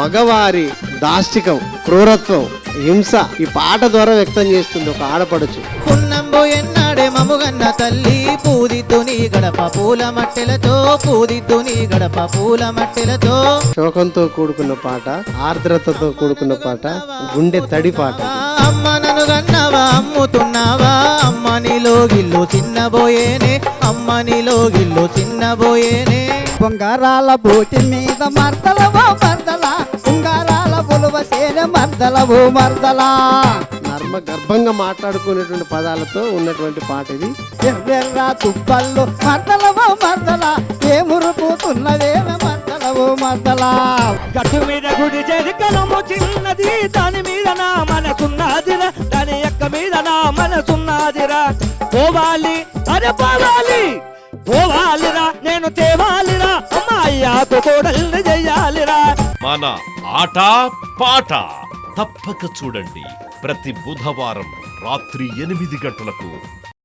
మగవారి దాష్టికం, క్రూరత్వం, హింస ఈ పాట ద్వారా వ్యక్తం చేస్తుంది ఒక ఆడపడుచు. పున్నంబు ఎన్నాడే మముగన్న తల్లి పూదిద్దు నీ గడప పూల మట్టెలతో, పూదిద్దు నీ గడప పూల మట్టెలతో. శోకంతో కూడుకున్న పాట, ఆర్ద్రతతో కూడుకున్న పాట, గుండె తడి పాట. అమ్మ నన్ను గన్నావా అమ్ముతున్నావా, అమ్మ నీలో గిల్లు చిన్నబోయేనే, అమ్మ నీలో గిల్లు చిన్నబోయేనే. ఉంగారాల బోటి మీద మర్దలవో మర్దలా, ఉంగారాల బులువ సేన మర్దలవో మర్దలా. నర్మ గర్భంగా మాట్లాడుకునేటువంటి పదాలతో ఉన్నటువంటి పాట ఇది. ఎర్రెర్రా తుప్పల్లో మర్దలవో మర్దలా, ఏ మురుకుతున్నదేన మర్దలవో మర్దలా. గట్టు మీద గుడి చెరుకలము చిన్నది, దాని మీద నా మనసున్నదిరా, దాని యొక్క మీద నా మనసున్నదిరా. పోవాలి అరే పోవాలి, పోవాలిరా నేను తేవాలిరా, అమ్మాయ్యాతో కోడల్ని చెయ్యాలిరా. మన ఆట పాట తప్పక చూడండి ప్రతి బుధవారం రాత్రి 8 గంటలకు